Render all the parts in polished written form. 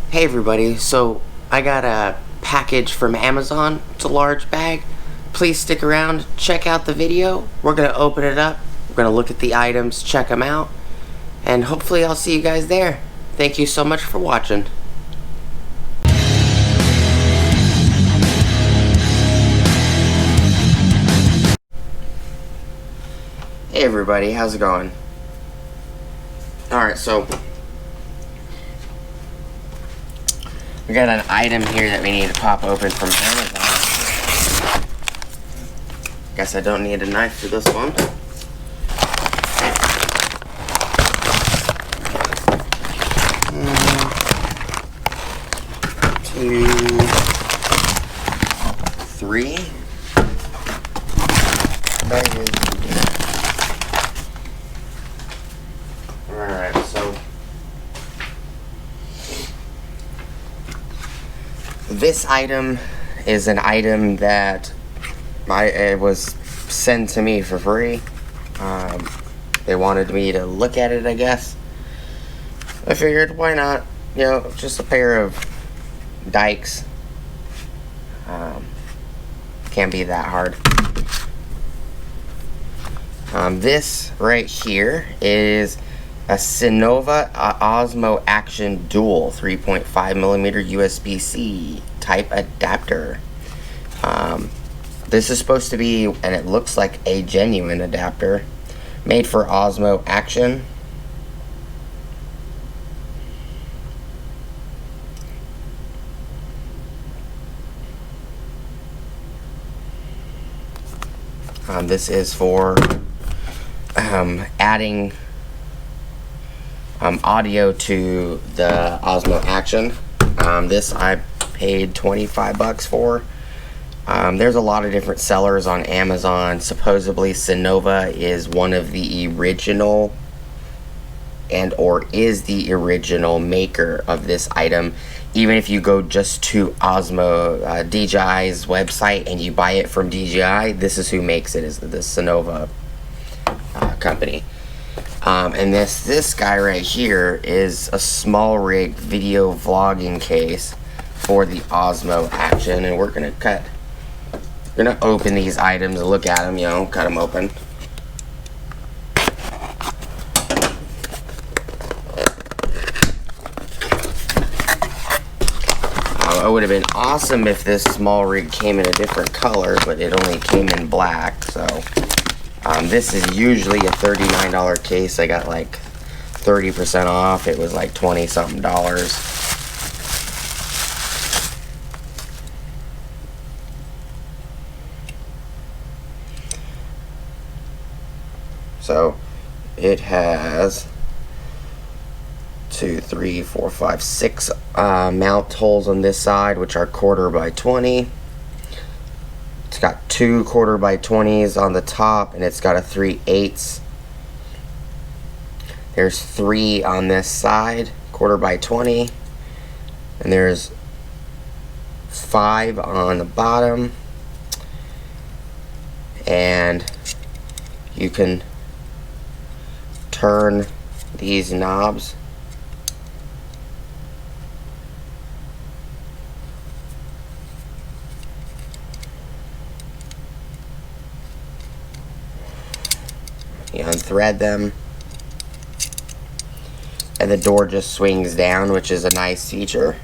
Hey everybody, so I got a package from Amazon. It's a large bag. Please stick around, check out the video. We're going to open it up. We're going to look at the items, check them out, and hopefully I'll see you guys there. Thank you so much for watching. Hey everybody, how's it going? Alright, so we got an item here that we need to pop open from Amazon. Guess I don't need a knife for this one. Two, three. Alright, so this item is an item that it was sent to me for free. They wanted me to look at it, I guess. I figured, why not? You know, just a pair of dikes. Can't be that hard. This right here is a Cynova Osmo Action Dual 3.5mm Usbc type adapter. This is supposed to be, and it looks like a genuine adapter, made for Osmo Action. This is for adding audio to the Osmo Action. This I paid 25 bucks for. There's a lot of different sellers on Amazon. Supposedly Synova is one of the original or is the original maker of this item. Even if you go just to Osmo DJI's website and you buy it from DJI, this is who makes it, is the Synova company. And this guy right here is a small rig video vlogging case for the Osmo Action, and we're gonna open these items and look at them, you know, cut them open. It would have been awesome if this small rig came in a different color, but it only came in black. So this is usually a $39 case. I got like 30% off. It was like 20 something dollars. So it has 2, 3, 4, 5, 6 mount holes on this side, which are 1/4 by 20. It's got 2 1/4 by 20s on the top, and it's got a 3/8. There's 3 on this side, 1/4 by 20, and there's 5 on the bottom, and you can turn these knobs. You unthread them, and the door just swings down, which is a nice feature.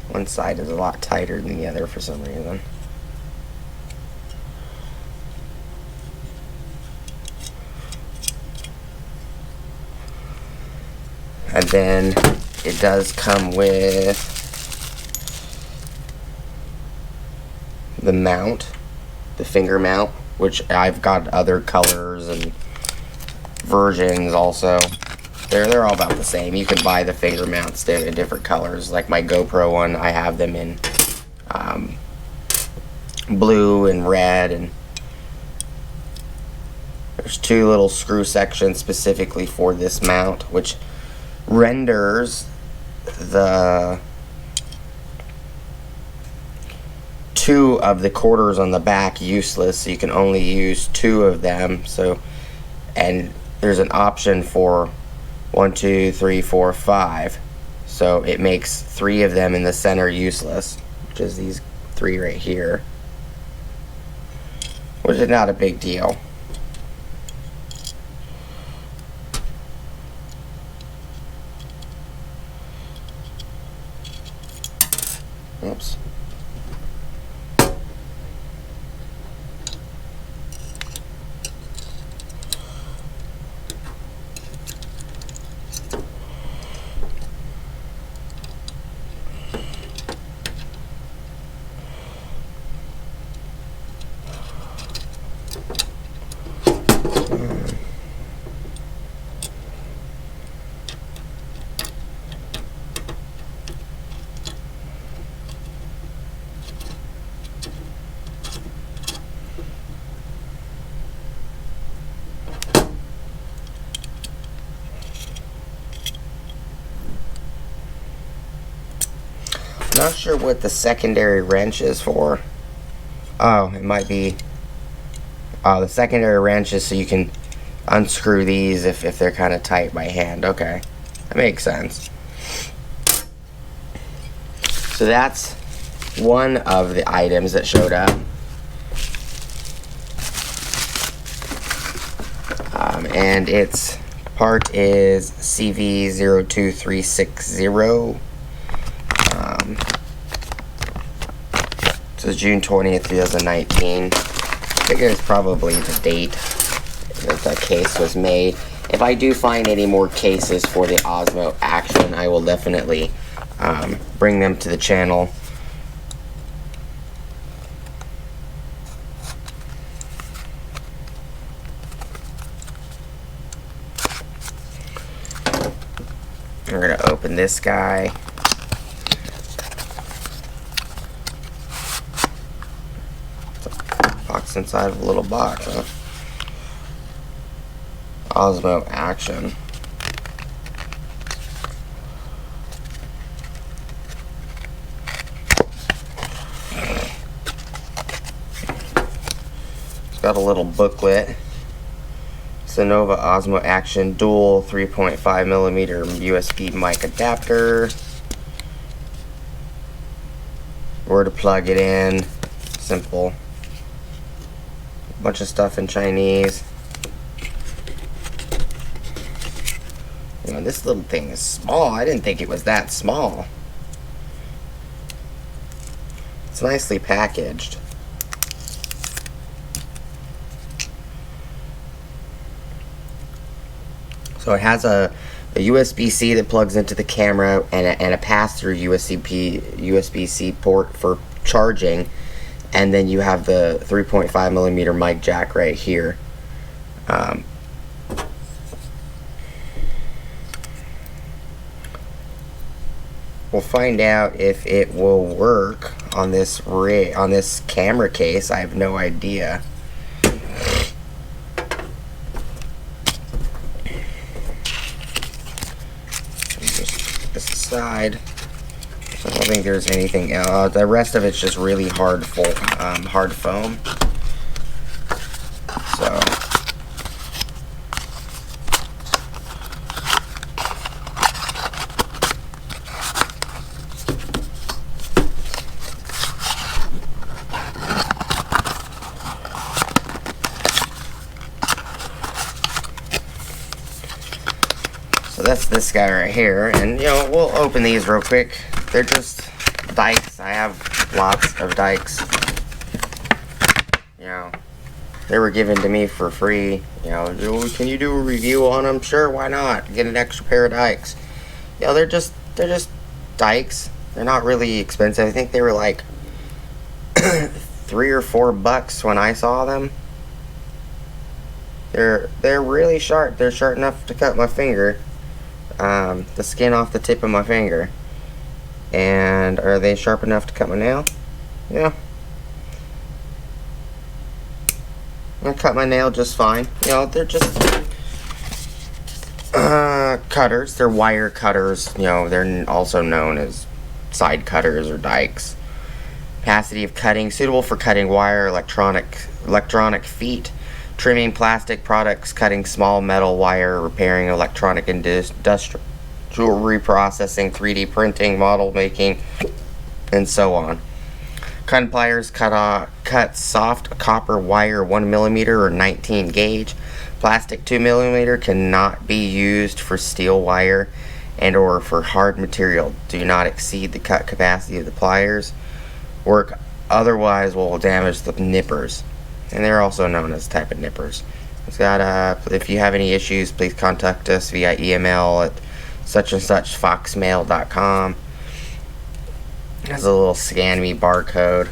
One side is a lot tighter than the other for some reason. And then it does come with the mount, the finger mount, which I've got other colors and versions also. They're all about the same. You can buy the finger mounts in different colors. Like my GoPro one, I have them in blue and red, and there's 2 little screw sections specifically for this mount, which renders the 2 of the quarters on the back useless, so you can only use 2 of them. So, and there's an option for 1, 2, 3, 4, 5. So it makes 3 of them in the center useless, which is these 3 right here, which is not a big deal. Oops. Not sure what the secondary wrench is for. Oh, it might be. Oh, the secondary wrench is so you can unscrew these if they're kind of tight by hand. Okay, that makes sense. So that's one of the items that showed up. And its part is CV02360. This is June 20th, 2019. I figure it's probably the date that the case was made. If I do find any more cases for the Osmo Action, I will definitely bring them to the channel. We're going to open this guy. Box inside of a little box, huh? Osmo Action. It's got a little booklet. Synova Osmo Action dual 3.5mm USB mic adapter. Where to plug it in. Simple. Bunch of stuff in Chinese. You know, this little thing is small. I didn't think it was that small. It's nicely packaged. So it has a USB-C that plugs into the camera and a pass-through USB-C port for charging. And then you have the 3.5mm mic jack right here. We'll find out if it will work on this camera case. I have no idea. Just put this aside. I don't think there's anything else. The rest of it's just really hard foam. So that's this guy right here, and you know, we'll open these real quick. They're just dikes. I have lots of dikes. You know, they were given to me for free. You know, can you do a review on them? Sure, why not? Get an extra pair of dikes. You know, they're just dikes. They're not really expensive. I think they were like $3 or $4 when I saw them. They're really sharp. They're sharp enough to cut my finger. The skin off the tip of my finger. And are they sharp enough to cut my nail? Yeah. I cut my nail just fine. You know, they're just cutters. They're wire cutters. You know, they're also known as side cutters or dikes. Capacity of cutting, suitable for cutting wire, electronic feet, trimming plastic products, cutting small metal wire, repairing electronic industrial jewelry processing, 3D printing, model making, and so on. Cutting pliers cut soft copper wire 1mm or 19 gauge. Plastic 2mm cannot be used for steel wire and or for hard material. Do not exceed the cut capacity of the pliers. Work otherwise will damage the nippers. And they're also known as type of nippers. It's got if you have any issues, please contact us via email at such and such foxmail.com. Has a little scan me barcode.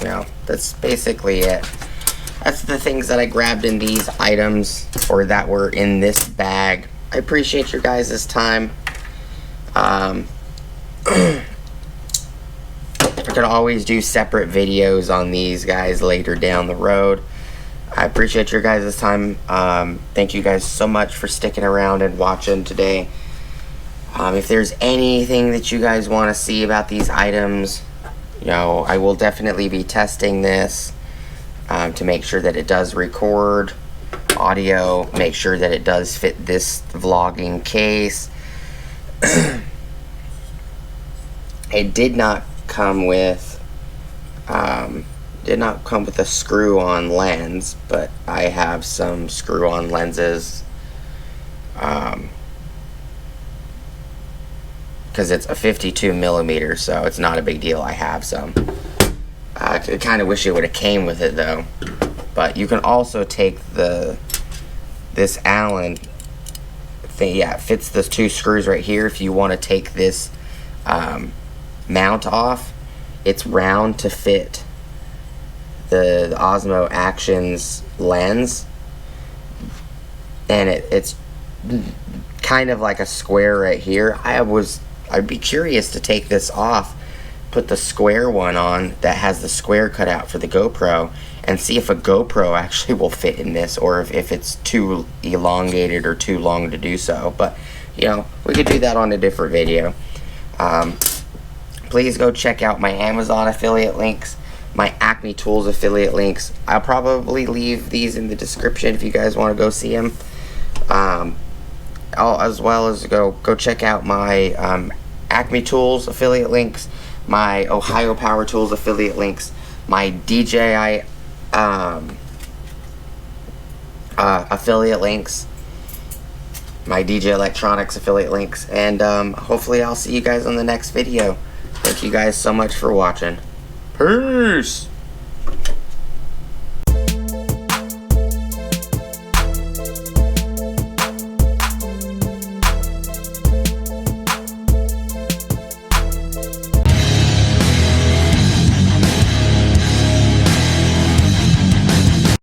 You know, that's basically it. That's the things that I grabbed in these items, or that were in this bag. I appreciate your guys' time. I could always do separate videos on these guys later down the road. I appreciate your guys' time. Thank you guys so much for sticking around and watching today. If there's anything that you guys want to see about these items, you know, I will definitely be testing this to make sure that it does record audio, make sure that it does fit this vlogging case. It did not come with a screw-on lens, but I have some screw-on lenses. Because it's a 52mm, so it's not a big deal. I have some. I kind of wish it would have came with it though. But you can also take this Allen thing. Yeah, it fits the two screws right here. If you want to take this mount off, it's round to fit the Osmo Action's lens, and it's kind of like a square right here. I'd be curious to take this off, put the square one on that has the square cut out for the GoPro, and see if a GoPro actually will fit in this, or if it's too elongated or too long to do so. But you know, we could do that on a different video. Please go check out my Amazon affiliate links, my Acme Tools affiliate links. I'll probably leave these in the description if you guys want to go see them. As well as go check out my Acme Tools affiliate links, my Ohio Power Tools affiliate links, my DJI affiliate links, my DJ Electronics affiliate links, and hopefully I'll see you guys on the next video. Thank you guys so much for watching. Peace!